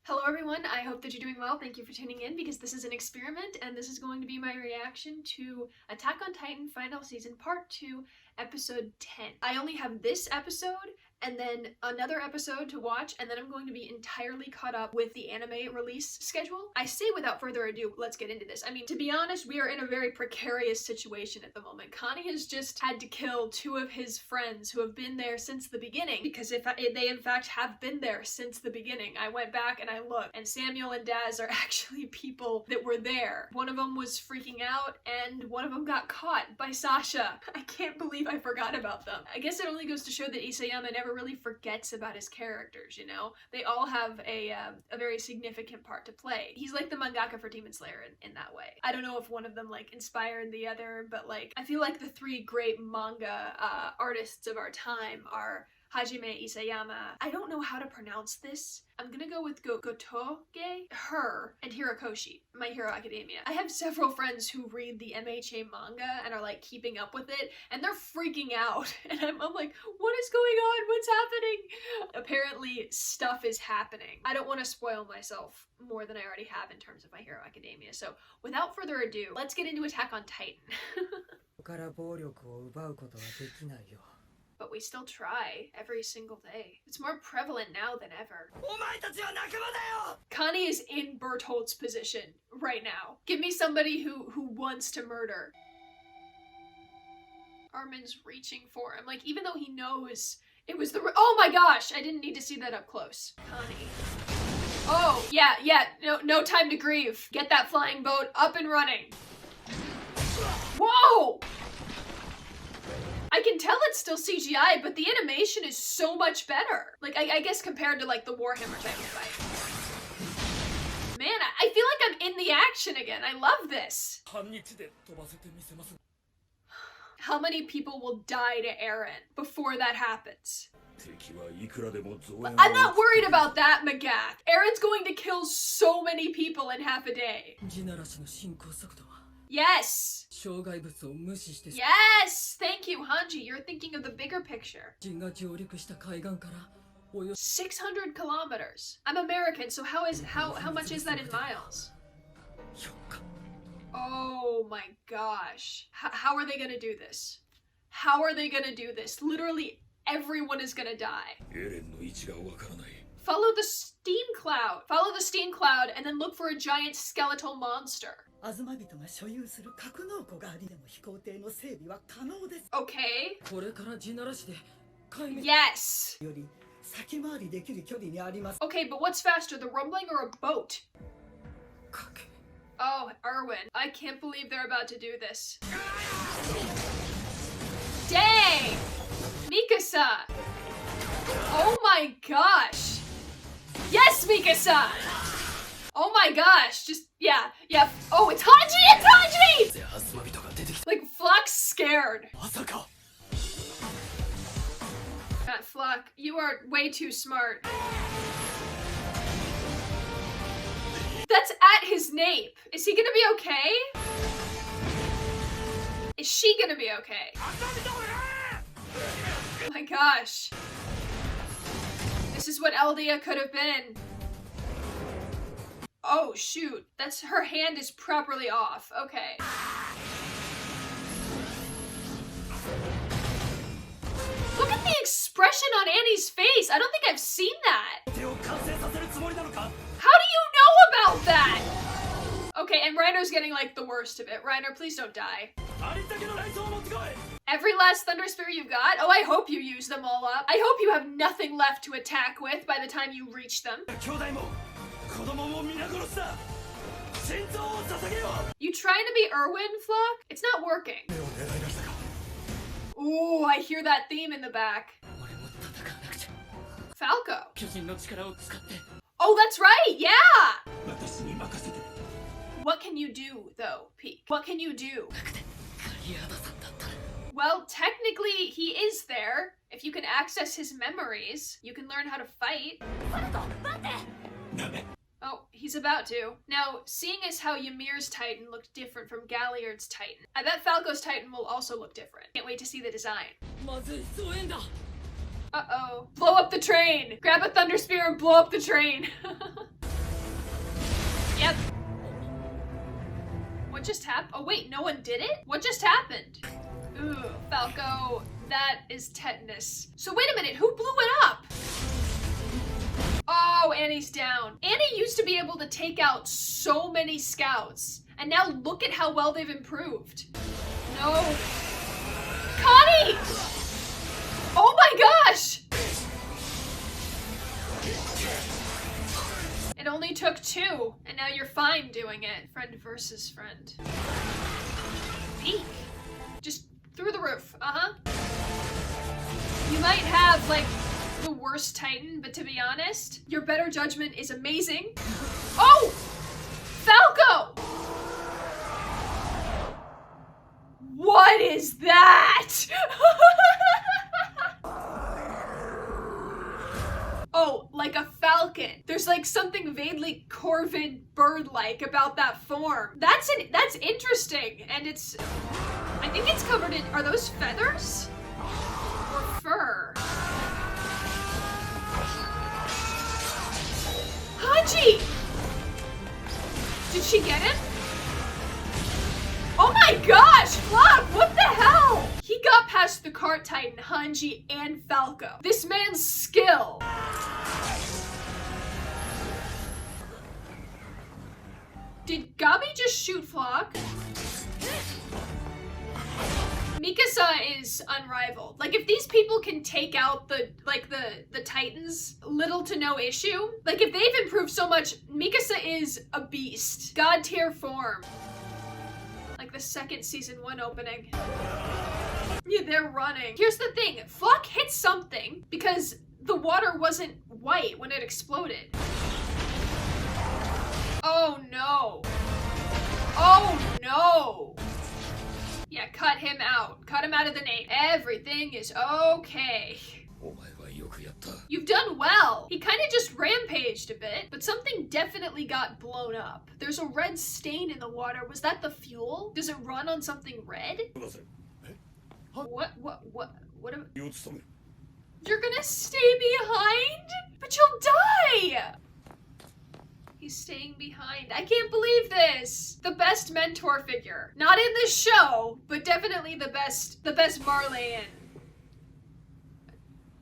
Hello everyone, I hope that you're doing well. Thank you for tuning in because this is an experiment and this is going to be my reaction to Attack on Titan Final Season Part 2, Episode 10. I only have this episode and then another episode to watch, and then I'm going to be entirely caught up with the anime release schedule. I say without further ado, let's get into this. I mean, to be honest, we are in a very precarious situation at the moment. Connie has just had to kill two of his friends who have been there since the beginning, because if they in fact have been there since the beginning. I went back and I looked, and Samuel and Daz are actually people that were there. One of them was freaking out, and one of them got caught by Sasha. I can't believe I forgot about them. I guess it only goes to show that Isayama never really forgets about his characters, you know? They all have a very significant part to play. He's like the mangaka for Demon Slayer in that way. I don't know if one of them like inspired the other, but like I feel like the three great manga artists of our time are Hajime Isayama. I don't know how to pronounce this. I'm gonna go with Gotoge, her, and Hirokoshi, My Hero Academia. I have several friends who read the MHA manga and are like keeping up with it, and they're freaking out. And I'm like, what is going on? What's happening? Apparently stuff is happening. I don't want to spoil myself more than I already have in terms of My Hero Academia. So without further ado, let's get into Attack on Titan. But we still try every single day. It's more prevalent now than ever. Connie is in Bertholdt's position right now. Give me somebody who wants to murder. Armin's reaching for him. Like, even though he knows it was the— oh my gosh! I didn't need to see that up close. Connie. Oh, yeah, no time to grieve. Get that flying boat up and running. Whoa! I can tell it's still CGI, but the animation is so much better. Like, I guess compared to like the Warhammer type of fight. Man, I feel like I'm in the action again. I love this. How many people will die to Eren before that happens? I'm not worried about that, Magath. Eren's going to kill so many people in half a day. Yes! Yes! Thank you, Hanji. You're thinking of the bigger picture. 600 kilometers. I'm American, so how much is that in miles? Oh my gosh. How are they gonna do this? How are they gonna do this? Literally everyone is gonna die. Follow the steam cloud. Follow the steam cloud and then look for a giant skeletal monster. Okay. Yes. Okay, but what's faster, the rumbling or a boat? Oh, Erwin. I can't believe they're about to do this. Dang! Mikasa! Oh my gosh! Yes, Mikasa! Oh my gosh, just, yeah. Oh, it's Hanji! It's Hanji! Like, Floch's scared. God, Floch, you are way too smart. That's at his nape. Is he gonna be okay? Is she gonna be okay? Oh my gosh. This is what Eldia could have been. Oh shoot, that's— her hand is properly off. Okay. Look at the expression on Annie's face. I don't think I've seen that. How do you know about that? Okay, and Reiner's getting like the worst of it. Reiner, please don't die. Every last Thunder Spear you got? Oh, I hope you use them all up. I hope you have nothing left to attack with by the time you reach them. You trying to be Erwin, Floch? It's not working. Ooh, I hear that theme in the back. Falco. Oh, that's right, yeah! What can you do, though, Peak? What can you do? Well, technically, he is there. If you can access his memories, you can learn how to fight. Oh, he's about to. Now, seeing as how Ymir's Titan looked different from Galliard's Titan, I bet Falco's Titan will also look different. Can't wait to see the design. Uh-oh. Blow up the train! Grab a Thunder Spear and blow up the train! just happened? Oh wait, no one did it? What just happened? Ooh, Falco, that is tetanus. So wait a minute, who blew it up? Oh, Annie's down. Annie used to be able to take out so many scouts, and now look at how well they've improved. No. Connie! Oh my gosh! It only took 2, and now you're fine doing it. Friend versus friend. Peak. Just through the roof. You might have, like, the worst Titan, but to be honest, your better judgment is amazing. Oh! Falco! What is that? Oh, like a falcon. There's like something vaguely corvid bird-like about that form. That's interesting, and it's, I think it's covered in, are those feathers? Or fur? Haji! Did she get him? Oh my gosh, Floch, what the hell? He got past the cart titan, Hanji, and Falco. This man's skill. Did Gabi just shoot Floch? Mikasa is unrivaled. Like, if these people can take out the titans, little to no issue. Like, if they've improved so much, Mikasa is a beast. God tier form. Like the second season 1 opening. Yeah, they're running. Here's the thing, Floch hit something because the water wasn't white when it exploded. Oh no. Oh no. Yeah, cut him out. Cut him out of the name. Everything is okay. You've done well. He kind of just rampaged a bit, but something definitely got blown up. There's a red stain in the water. Was that the fuel? Does it run on something red? What am... You're gonna stay behind? But you'll die! He's staying behind. I can't believe this. The best mentor figure. Not in this show, but definitely the best Marleyan.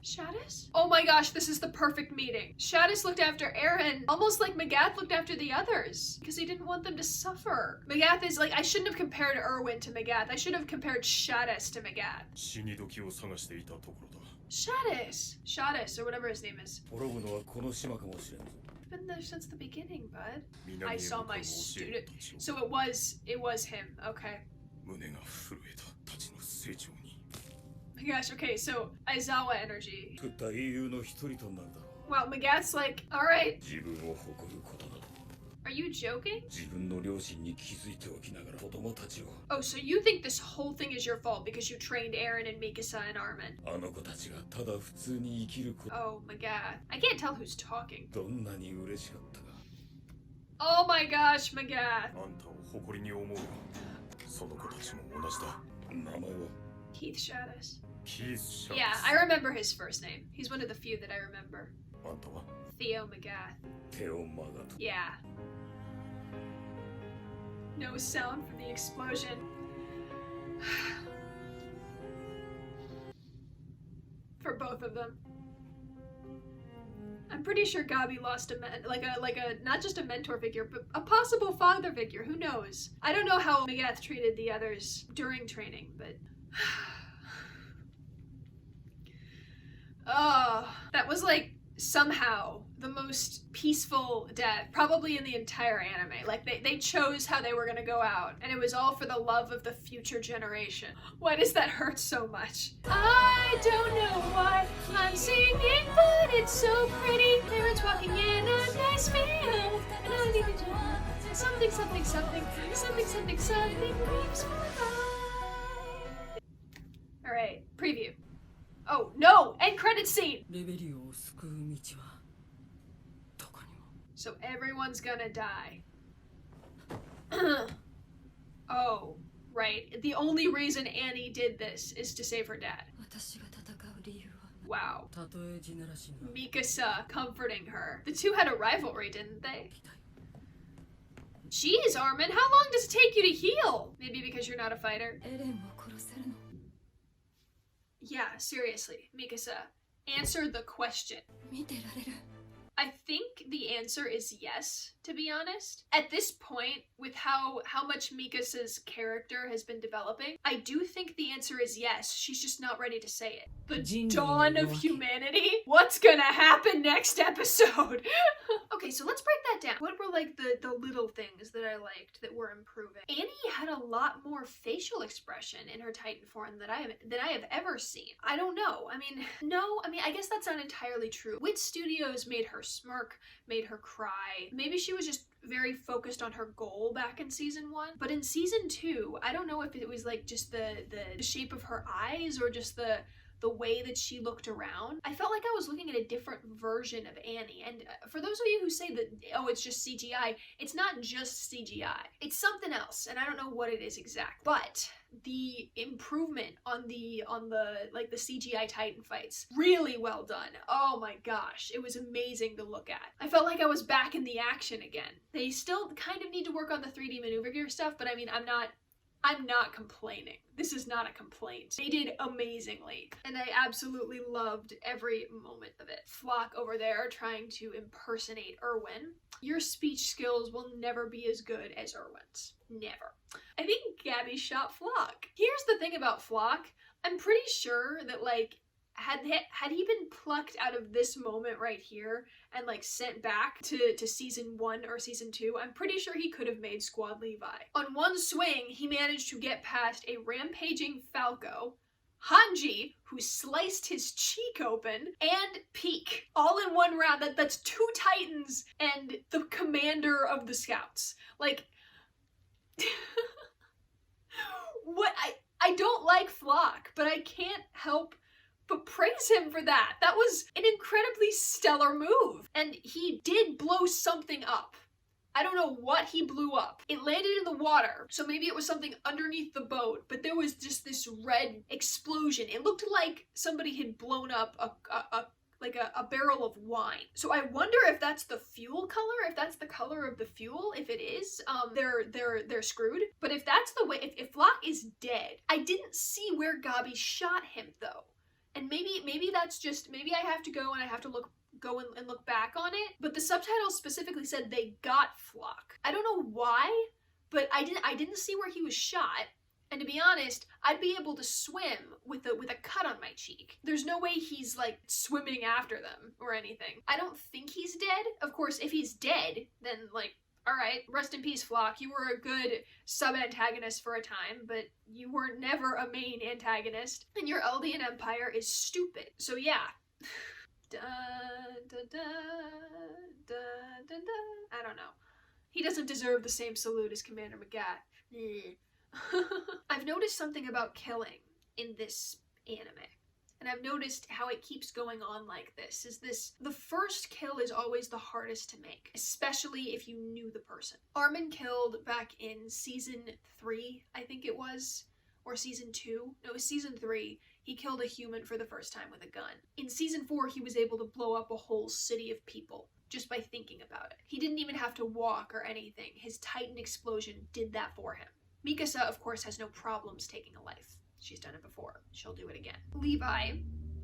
Shadis? Oh my gosh, this is the perfect meeting. Shadis looked after Eren, almost like Magath looked after the others, because he didn't want them to suffer. Magath is like, I shouldn't have compared Erwin to Magath. I should have compared Shadis to Magath. Shadis, or whatever his name is. Been there since the beginning, bud. I saw my student. So it was him. Okay. My gosh, okay, so Aizawa energy. Wow, Magath's like, alright. Are you joking? Oh, so you think this whole thing is your fault because you trained Eren and Mikasa and Armin? Oh, Magath. I can't tell who's talking. Oh my gosh, Magath. Keith Shadis. Yeah, I remember his first name. He's one of the few that I remember. Theo Magath. Yeah. No sound from the explosion. For both of them. I'm pretty sure Gabi lost a not just a mentor figure, but a possible father figure. Who knows? I don't know how Magath treated the others during training, but oh, that was like somehow the most peaceful death probably in the entire anime. Like they chose how they were gonna go out, and it was all for the love of the future generation. Why does that hurt so much? I don't know why I'm singing, but it's so pretty. Parents walking in a nice field, and I need to do something leaves for life. Alright, preview. Oh no! End credit scene! So everyone's gonna die. Oh, right. The only reason Annie did this is to save her dad. Wow. Mikasa comforting her. The two had a rivalry, didn't they? Jeez, Armin, how long does it take you to heal? Maybe because you're not a fighter. Yeah, seriously, Mikasa, answer the question. I think the answer is yes, to be honest. At this point, with how much Mikasa's character has been developing, I do think the answer is yes. She's just not ready to say it. The dawn of humanity? What's gonna happen next episode? Okay, so let's break that down. What were like the little things that I liked that were improving? Annie had a lot more facial expression in her Titan form than I have ever seen. I don't know. I mean, I guess that's not entirely true. Wit Studios made her smirk, made her cry. Maybe she was just very focused on her goal back in season 1. But in season 2, I don't know if it was like just the shape of her eyes or just the way that she looked around. I felt like I was looking at a different version of Annie. And for those of you who say that, oh, it's just CGI, it's not just CGI. It's something else, and I don't know what it is exactly. But the improvement on the like the CGI Titan fights, really well done. Oh my gosh, it was amazing to look at. I felt like I was back in the action again. They still kind of need to work on the 3D maneuver gear stuff, but I mean, I'm not complaining. This is not a complaint. They did amazingly, and I absolutely loved every moment of it. Floch over there trying to impersonate Erwin. Your speech skills will never be as good as Erwin's. Never. I think Gabby shot Floch. Here's the thing about Floch. I'm pretty sure that, like, had he been plucked out of this moment right here and like sent back to season 1 or season 2, I'm pretty sure he could have made Squad Levi. On one swing, he managed to get past a rampaging Falco, Hanji, who sliced his cheek open, and Peak, all in one round. That's 2 Titans and the commander of the Scouts. Like, what? I don't like Floch, but I can't help but praise him for that. That was an incredibly stellar move. And he did blow something up. I don't know what he blew up. It landed in the water, so maybe it was something underneath the boat, but there was just this red explosion. It looked like somebody had blown up a barrel of wine. So I wonder if that's the fuel color, if that's the color of the fuel. If it is, they're screwed. But if that's the way, if Floch is dead, I didn't see where Gabi shot him though. And maybe that's just, maybe I have to go and I have to go and look back on it. But the subtitles specifically said they got Floch. I don't know why, but I didn't see where he was shot. And to be honest, I'd be able to swim with a cut on my cheek. There's no way he's like swimming after them or anything. I don't think he's dead. Of course, if he's dead, then like, all right, rest in peace, Floch. You were a good sub-antagonist for a time, but you were never a main antagonist. And your Eldian Empire is stupid. So yeah. Dun, dun, dun, dun, dun, dun. I don't know. He doesn't deserve the same salute as Commander Magath. I've noticed something about killing in this anime. And I've noticed how it keeps going on like this. The first kill is always the hardest to make, especially if you knew the person. Armin killed back in season 3, I think it was, or season 2. No, it was season 3. He killed a human for the first time with a gun. In season 4, he was able to blow up a whole city of people just by thinking about it. He didn't even have to walk or anything. His Titan explosion did that for him. Mikasa, of course, has no problems taking a life. She's done it before. She'll do it again. Levi,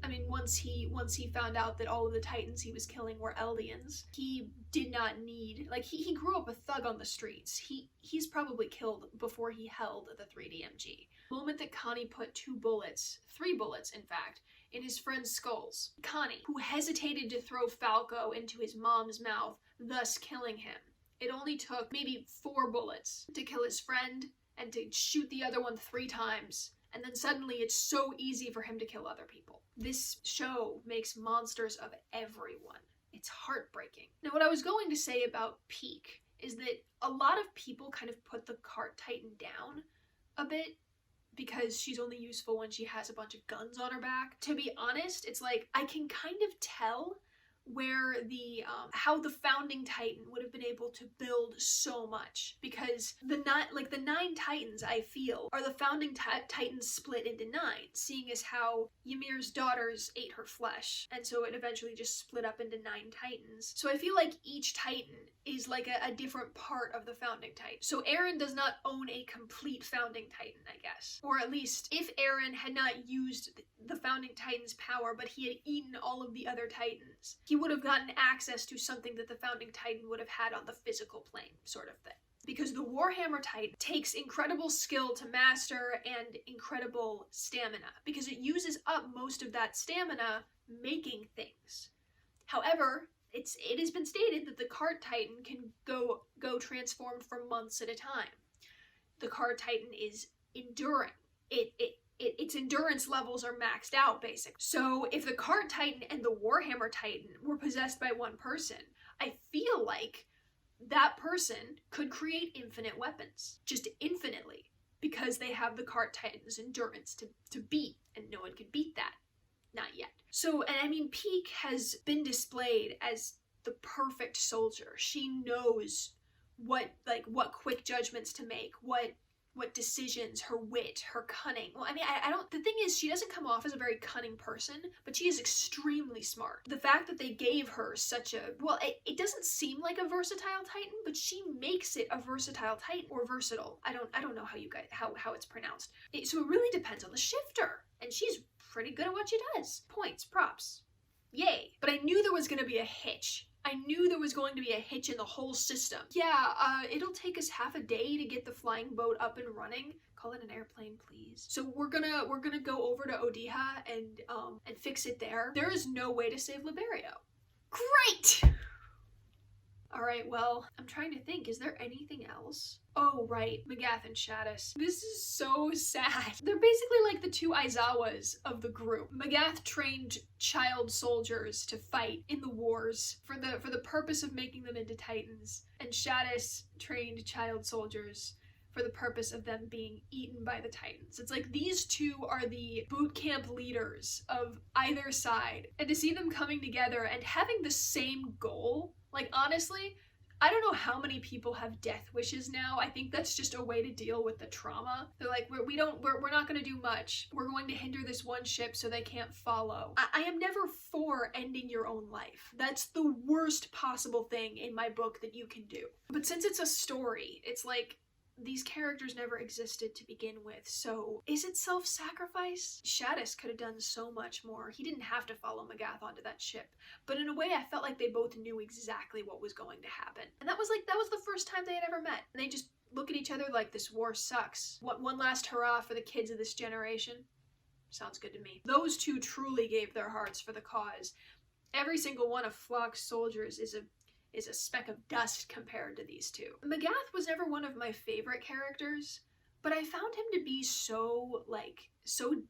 I mean, once he found out that all of the Titans he was killing were Eldians, he did not need, like, he grew up a thug on the streets. He's probably killed before he held the 3DMG. The moment that Connie put 3 bullets, in fact, in his friend's skulls. Connie, who hesitated to throw Falco into his mom's mouth, thus killing him. It only took maybe 4 bullets to kill his friend and to shoot the other one 3 times. And then suddenly it's so easy for him to kill other people. This show makes monsters of everyone. It's heartbreaking. Now, what I was going to say about Peak is that a lot of people kind of put the Cart Titan down a bit because she's only useful when she has a bunch of guns on her back. To be honest, it's like, I can kind of tell where the how the founding Titan would have been able to build so much, because the nine Titans, I feel, are the founding Titans split into nine, seeing as how Ymir's daughters ate her flesh, and so it eventually just split up into 9 Titans. So I feel like each Titan is like a different part of the founding Titan. So Eren does not own a complete founding Titan, I guess. Or at least, if Eren had not used the founding Titan's power, but he had eaten all of the other Titans, he would have gotten access to something that the founding Titan would have had on the physical plane, sort of thing. Because the Warhammer Titan takes incredible skill to master and incredible stamina, because it uses up most of that stamina making things. However, it has been stated that the Cart Titan can go transformed for months at a time. The Cart Titan is enduring. Its endurance levels are maxed out, basically. So if the Cart Titan and the Warhammer Titan were possessed by one person, I feel like that person could create infinite weapons. Just infinitely. Because they have the Cart Titan's endurance to beat, and no one can beat that. Not yet. So, and I mean, Peak has been displayed as the perfect soldier. She knows what quick judgments to make, what decisions, her wit, her cunning. Well, I mean, I don't, the thing is, she doesn't come off as a very cunning person, but she is extremely smart. The fact that they gave her such a, well, it doesn't seem like a versatile Titan, but she makes it a versatile Titan, or versatile. I don't know how you guys, how it's pronounced. So it really depends on the shifter, and she's pretty good at what she does. Points, props. Yay. But I knew there was going to be a hitch. I knew there was going to be a hitch in the whole system. Yeah, it'll take us half a day to get the flying boat up and running. Call it an airplane, please. So we're gonna go over to Odiha and fix it there. There is no way to save Liberio. Great! Alright, well, I'm trying to think, is there anything else? Oh, right, Magath and Shadis. This is so sad. They're basically like the two Aizawas of the group. Magath trained child soldiers to fight in the wars for the purpose of making them into Titans, and Shadis trained child soldiers for the purpose of them being eaten by the Titans. It's like these two are the boot camp leaders of either side, and to see them coming together and having the same goal, like honestly, I don't know how many people have death wishes now. I think that's just a way to deal with the trauma. They're like, we're not going to do much. We're going to hinder this one ship so they can't follow. I am never for ending your own life. That's the worst possible thing in my book that you can do. But since it's a story, it's like, these characters never existed to begin with, so is it self-sacrifice? Shadis could have done so much more. He didn't have to follow Magath onto that ship, but in a way I felt like they both knew exactly what was going to happen. And that was the first time they had ever met. And they just look at each other like, this war sucks. What, one last hurrah for the kids of this generation? Sounds good to me. Those two truly gave their hearts for the cause. Every single one of Floch's soldiers is a speck of dust compared to these two. Magath was never one of my favorite characters, but I found him to be so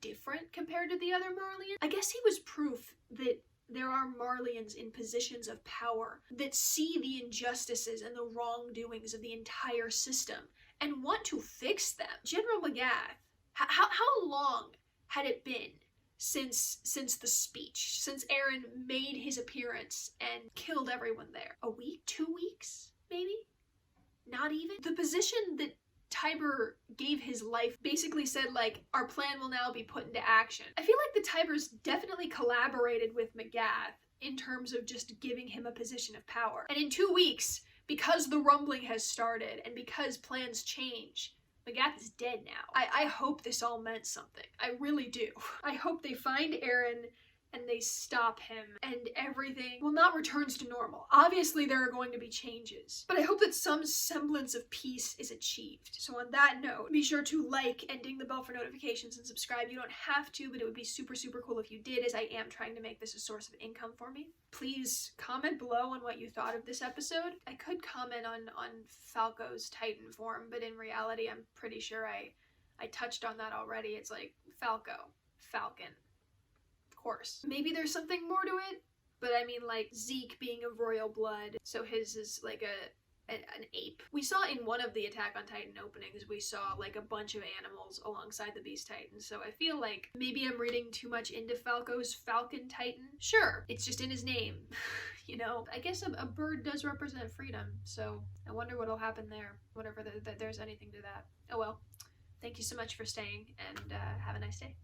different compared to the other Marleyans. I guess he was proof that there are Marleyans in positions of power that see the injustices and the wrongdoings of the entire system and want to fix them. General Magath, how long had it been since the speech, since Eren made his appearance and killed everyone there? A week? 2 weeks? Maybe? Not even? The position that Tiber gave his life basically said, like, our plan will now be put into action. I feel like the Tibers definitely collaborated with Magath in terms of just giving him a position of power. And in 2 weeks, because the rumbling has started and because plans change, Magath is dead now. I hope this all meant something. I really do. I hope they find Eren and they stop him and everything, well, not returns to normal. Obviously there are going to be changes, but I hope that some semblance of peace is achieved. So on that note, be sure to like and ding the bell for notifications and subscribe. You don't have to, but it would be super, super cool if you did, as I am trying to make this a source of income for me. Please comment below on what you thought of this episode. I could comment on Falco's Titan form, but in reality, I'm pretty sure I touched on that already. It's like Falco, Falcon. Course. Maybe there's something more to it, but I mean, like, Zeke being of royal blood, so his is like an ape. We saw in one of the Attack on Titan openings, we saw like a bunch of animals alongside the Beast Titan, so I feel like maybe I'm reading too much into Falco's Falcon Titan. Sure, it's just in his name. You know, I guess a bird does represent freedom, so I wonder what'll happen there, whatever there's anything to that. Oh well, thank you so much for staying, and have a nice day.